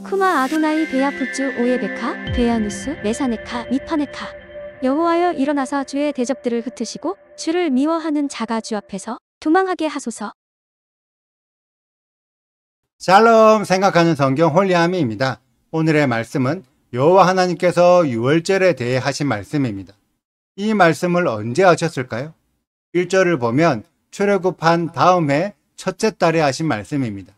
쿠마 아도나이 베야푸츠 오예베카 베야누스 메사네카 미파네카. 여호와여 일어나사 주의 대적들을 흩으시고 주를 미워하는 자가 주 앞에서 도망하게 하소서. 샬롬 생각하는 성경 홀리아미입니다. 오늘의 말씀은 여호와 하나님께서 유월절에 대해 하신 말씀입니다. 이 말씀을 언제 하셨을까요? 1절을 보면 출애굽한 다음 해 첫째 달에 하신 말씀입니다.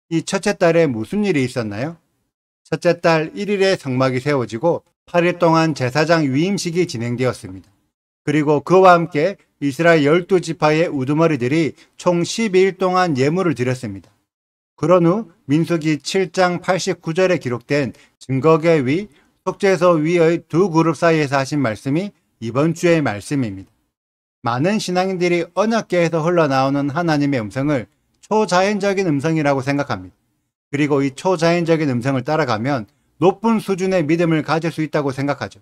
이 첫째 달에 무슨 일이 있었나요? 첫째 달 1일에 성막이 세워지고 8일 동안 제사장 위임식이 진행되었습니다. 그리고 그와 함께 이스라엘 12지파의 우두머리들이 총 12일 동안 예물을 드렸습니다. 그런 후 민수기 7장 89절에 기록된 증거계 위, 속죄소 위의 두 그룹 사이에서 하신 말씀이 이번 주의 말씀입니다. 많은 신앙인들이 언약궤에서 흘러나오는 하나님의 음성을 초자연적인 음성이라고 생각합니다. 그리고 이 초자연적인 음성을 따라가면 높은 수준의 믿음을 가질 수 있다고 생각하죠.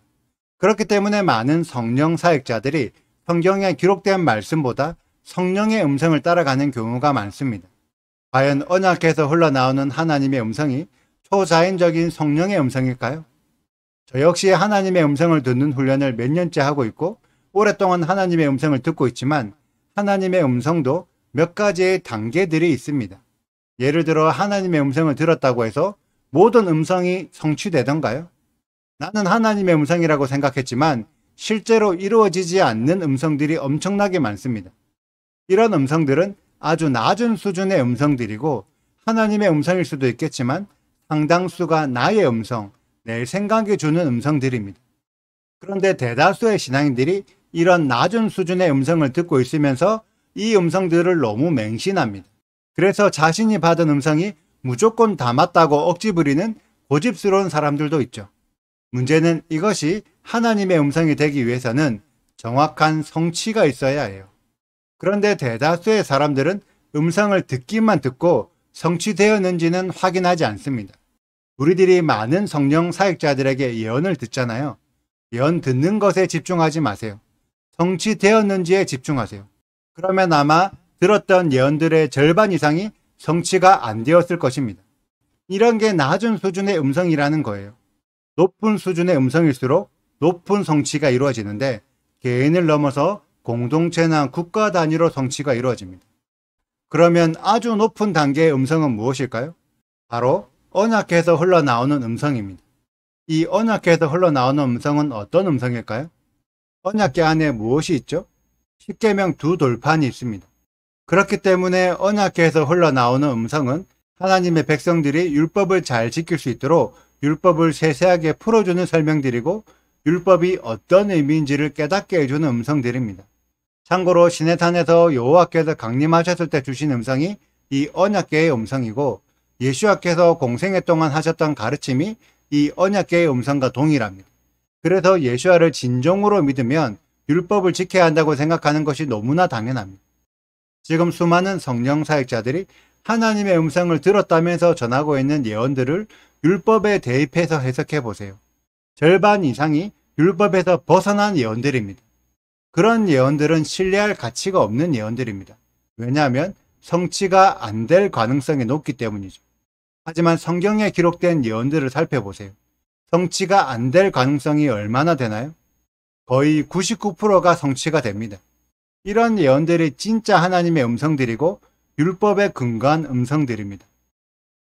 그렇기 때문에 많은 성령 사역자들이 성경에 기록된 말씀보다 성령의 음성을 따라가는 경우가 많습니다. 과연 언약궤에서 흘러나오는 하나님의 음성이 초자연적인 성령의 음성일까요? 저 역시 하나님의 음성을 듣는 훈련을 몇 년째 하고 있고 오랫동안 하나님의 음성을 듣고 있지만 하나님의 음성도 몇 가지의 단계들이 있습니다. 예를 들어 하나님의 음성을 들었다고 해서 모든 음성이 성취되던가요? 나는 하나님의 음성이라고 생각했지만 실제로 이루어지지 않는 음성들이 엄청나게 많습니다. 이런 음성들은 아주 낮은 수준의 음성들이고 하나님의 음성일 수도 있겠지만 상당수가 나의 음성, 내 생각이 주는 음성들입니다. 그런데 대다수의 신앙인들이 이런 낮은 수준의 음성을 듣고 있으면서 이 음성들을 너무 맹신합니다. 그래서 자신이 받은 음성이 무조건 다 맞다고 억지 부리는 고집스러운 사람들도 있죠. 문제는 이것이 하나님의 음성이 되기 위해서는 정확한 성취가 있어야 해요. 그런데 대다수의 사람들은 음성을 듣기만 듣고 성취되었는지는 확인하지 않습니다. 우리들이 많은 성령 사역자들에게 예언을 듣잖아요. 예언 듣는 것에 집중하지 마세요. 성취되었는지에 집중하세요. 그러면 아마 들었던 예언들의 절반 이상이 성취가 안 되었을 것입니다. 이런 게 낮은 수준의 음성이라는 거예요. 높은 수준의 음성일수록 높은 성취가 이루어지는데 개인을 넘어서 공동체나 국가 단위로 성취가 이루어집니다. 그러면 아주 높은 단계의 음성은 무엇일까요? 바로 언약궤에서 흘러나오는 음성입니다. 이 언약궤에서 흘러나오는 음성은 어떤 음성일까요? 언약궤 안에 무엇이 있죠? 십계명 두 돌판이 있습니다. 그렇기 때문에 언약궤에서 흘러나오는 음성은 하나님의 백성들이 율법을 잘 지킬 수 있도록 율법을 세세하게 풀어주는 설명들이고 율법이 어떤 의미인지를 깨닫게 해주는 음성들입니다. 참고로 시내산에서 여호와께서 강림하셨을 때 주신 음성이 이 언약궤의 음성이고 예수와께서 공생애 동안 하셨던 가르침이 이 언약궤의 음성과 동일합니다. 그래서 예수와를 진정으로 믿으면 율법을 지켜야 한다고 생각하는 것이 너무나 당연합니다. 지금 수많은 성령 사역자들이 하나님의 음성을 들었다면서 전하고 있는 예언들을 율법에 대입해서 해석해 보세요. 절반 이상이 율법에서 벗어난 예언들입니다. 그런 예언들은 신뢰할 가치가 없는 예언들입니다. 왜냐하면 성취가 안 될 가능성이 높기 때문이죠. 하지만 성경에 기록된 예언들을 살펴보세요. 성취가 안 될 가능성이 얼마나 되나요? 거의 99%가 성취가 됩니다. 이런 예언들이 진짜 하나님의 음성들이고 율법에 근거한 음성들입니다.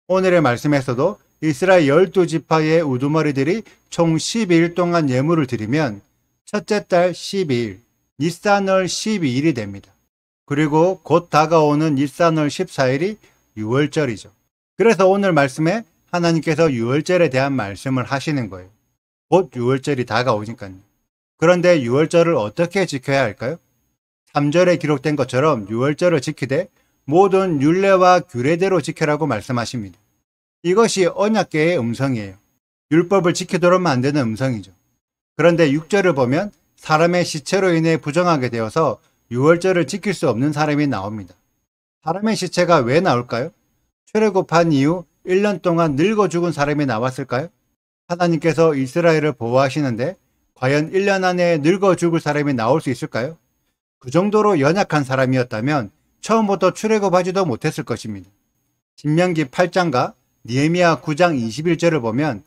오늘의 말씀에서도 이스라엘 12지파의 우두머리들이 총 12일 동안 예물을 드리면 첫째 달 12일, 니산월 12일이 됩니다. 그리고 곧 다가오는 니산월 14일이 유월절이죠. 그래서 오늘 말씀에 하나님께서 유월절에 대한 말씀을 하시는 거예요. 곧 유월절이 다가오니까요. 그런데 유월절을 어떻게 지켜야 할까요? 3절에 기록된 것처럼 유월절을 지키되 모든 율례와 규례대로 지켜라고 말씀하십니다. 이것이 언약궤의 음성이에요. 율법을 지키도록 만드는 음성이죠. 그런데 6절을 보면 사람의 시체로 인해 부정하게 되어서 유월절을 지킬 수 없는 사람이 나옵니다. 사람의 시체가 왜 나올까요? 출애굽한 이후 1년 동안 늙어 죽은 사람이 나왔을까요? 하나님께서 이스라엘을 보호하시는데 과연 1년 안에 늙어 죽을 사람이 나올 수 있을까요? 그 정도로 연약한 사람이었다면 처음부터 출애굽하지도 못했을 것입니다. 신명기 8장과 느헤미야 9장 21절을 보면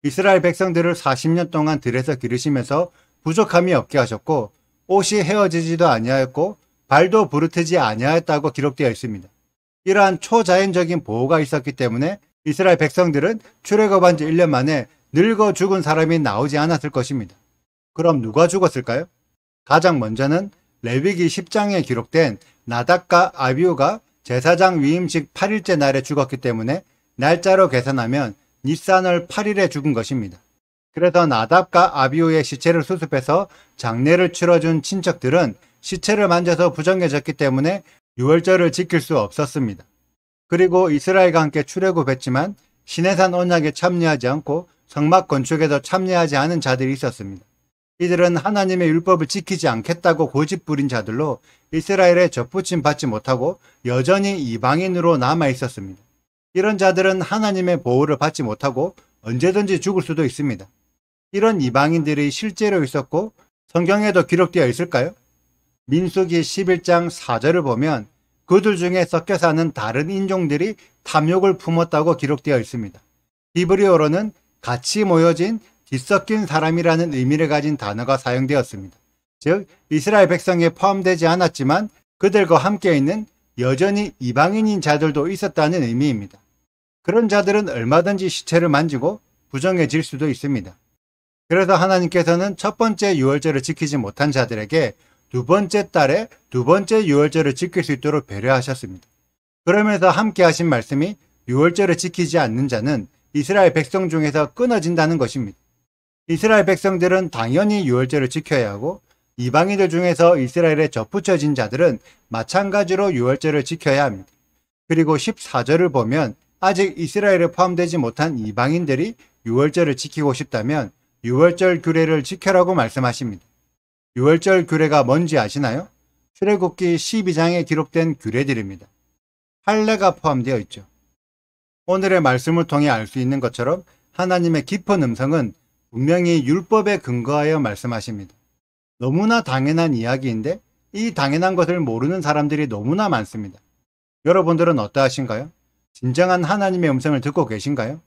이스라엘 백성들을 40년 동안 들에서 기르시면서 부족함이 없게 하셨고 옷이 헤어지지도 아니하였고 발도 부르트지 아니하였다고 기록되어 있습니다. 이러한 초자연적인 보호가 있었기 때문에 이스라엘 백성들은 출애굽한 지 1년 만에 늙어 죽은 사람이 나오지 않았을 것입니다. 그럼 누가 죽었을까요? 가장 먼저는 레위기 10장에 기록된 나답과 아비후가 제사장 위임식 8일째 날에 죽었기 때문에 날짜로 계산하면 니산월 8일에 죽은 것입니다. 그래서 나답과 아비후의 시체를 수습해서 장례를 치러준 친척들은 시체를 만져서 부정해졌기 때문에 유월절을 지킬 수 없었습니다. 그리고 이스라엘과 함께 출애굽했지만 시내산 언약에 참여하지 않고 성막 건축에도 참여하지 않은 자들이 있었습니다. 이들은 하나님의 율법을 지키지 않겠다고 고집부린 자들로 이스라엘에 접붙임 받지 못하고 여전히 이방인으로 남아 있었습니다. 이런 자들은 하나님의 보호를 받지 못하고 언제든지 죽을 수도 있습니다. 이런 이방인들이 실제로 있었고 성경에도 기록되어 있을까요? 민수기 11장 4절을 보면 그들 중에 섞여 사는 다른 인종들이 탐욕을 품었다고 기록되어 있습니다. 히브리어로는 같이 모여진 뒤섞인 사람이라는 의미를 가진 단어가 사용되었습니다. 즉 이스라엘 백성에 포함되지 않았지만 그들과 함께 있는 여전히 이방인인 자들도 있었다는 의미입니다. 그런 자들은 얼마든지 시체를 만지고 부정해질 수도 있습니다. 그래서 하나님께서는 첫 번째 유월절을 지키지 못한 자들에게 두 번째 달에 두 번째 유월절을 지킬 수 있도록 배려하셨습니다. 그러면서 함께 하신 말씀이 유월절을 지키지 않는 자는 이스라엘 백성 중에서 끊어진다는 것입니다. 이스라엘 백성들은 당연히 유월절을 지켜야 하고 이방인들 중에서 이스라엘에 접붙여진 자들은 마찬가지로 유월절을 지켜야 합니다. 그리고 14절을 보면 아직 이스라엘에 포함되지 못한 이방인들이 유월절을 지키고 싶다면 유월절 규례를 지켜라고 말씀하십니다. 유월절 규례가 뭔지 아시나요? 출애굽기 12장에 기록된 규례들입니다. 할례가 포함되어 있죠. 오늘의 말씀을 통해 알 수 있는 것처럼 하나님의 깊은 음성은 분명히 율법에 근거하여 말씀하십니다. 너무나 당연한 이야기인데 이 당연한 것을 모르는 사람들이 너무나 많습니다. 여러분들은 어떠하신가요? 진정한 하나님의 음성을 듣고 계신가요?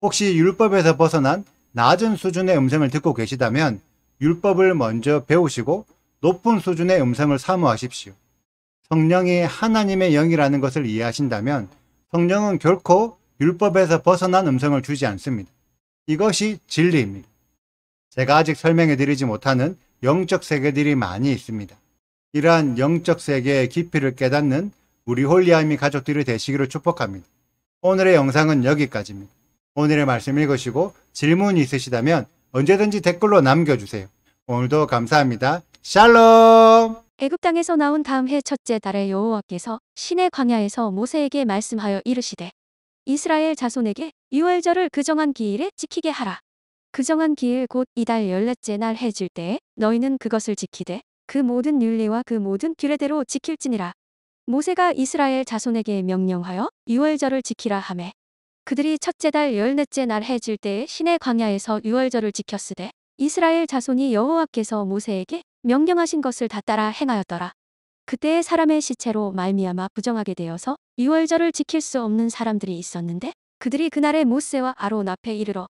혹시 율법에서 벗어난 낮은 수준의 음성을 듣고 계시다면 율법을 먼저 배우시고 높은 수준의 음성을 사모하십시오. 성령이 하나님의 영이라는 것을 이해하신다면 성령은 결코 율법에서 벗어난 음성을 주지 않습니다. 이것이 진리입니다. 제가 아직 설명해 드리지 못하는 영적 세계들이 많이 있습니다. 이러한 영적 세계의 깊이를 깨닫는 우리 홀리아미 가족들이 되시기를 축복합니다. 오늘의 영상은 여기까지입니다. 오늘의 말씀 읽으시고 질문 있으시다면 언제든지 댓글로 남겨주세요. 오늘도 감사합니다. 샬롬! 애굽 땅에서 나온 다음 해 첫째 달에 여호와께서 시내 광야에서 모세에게 말씀하여 이르시되 이스라엘 자손에게 유월절을 그 정한 기일에 지키게 하라. 그 정한 기일 곧 이달 14째 날 해질 때에 너희는 그것을 지키되 그 모든 율례와 그 모든 규례대로 지킬지니라. 모세가 이스라엘 자손에게 명령하여 유월절을 지키라 하매 그들이 첫째 달 14째 날 해질 때에 시내 광야에서 유월절을 지켰으되 이스라엘 자손이 여호와께서 모세에게 명령하신 것을 다 따라 행하였더라. 그때에 사람의 시체로 말미암아 부정하게 되어서 유월절을 지킬 수 없는 사람들이 있었는데 그들이 그날에 모세와 아론 앞에 이르러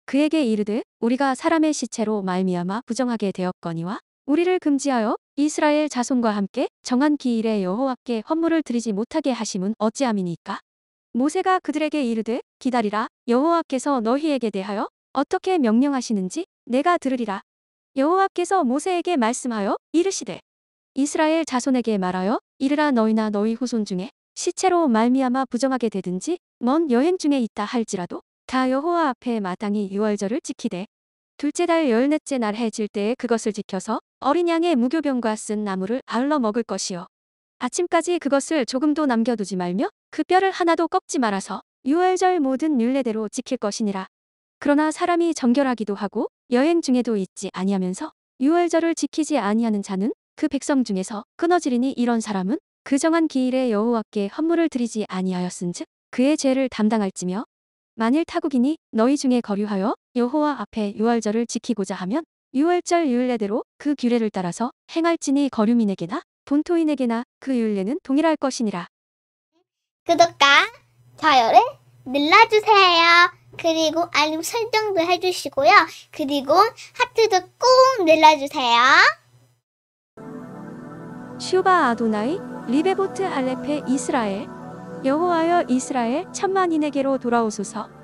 그에게 이르되 우리가 사람의 시체로 말미암아 부정하게 되었거니와 우리를 금지하여 이스라엘 자손과 함께 정한 기일에 여호와께 헌물을 드리지 못하게 하심은 어찌함이니까. 모세가 그들에게 이르되 기다리라. 여호와께서 너희에게 대하여 어떻게 명령하시는지 내가 들으리라. 여호와께서 모세에게 말씀하여 이르시되 이스라엘 자손에게 말하여 이르라. 너희나 너희 후손 중에 시체로 말미암아 부정하게 되든지 먼 여행 중에 있다 할지라도 다 여호와 앞에 마땅히 유월절을 지키되 둘째 달 14째 날 해질 때에 그것을 지켜서 어린 양의 무교병과 쓴 나물을 아울러 먹을 것이요 아침까지 그것을 조금도 남겨두지 말며 그 뼈를 하나도 꺾지 말아서 유월절 모든 율례대로 지킬 것이니라. 그러나 사람이 정결하기도 하고 여행 중에도 있지 아니하면서 유월절을 지키지 아니하는 자는 그 백성 중에서 끊어지리니 이런 사람은 그 정한 기일에 여호와께 헌물을 드리지 아니하였은즉 그의 죄를 담당할지며 만일 타국이니 너희 중에 거류하여 여호와 앞에 유월절을 지키고자 하면 유월절 율례대로 그 규례를 따라서 행할지니 거류민에게나 본토인에게나 그 율례는 동일할 것이니라. 구독과 좋아요를 눌러주세요. 그리고 알림 설정도 해주시고요. 그리고 하트도 꼭 눌러주세요. 슈바 아도나이 리베보트 할레페 이스라엘 여호와여 이스라엘 천만인에게로 돌아오소서.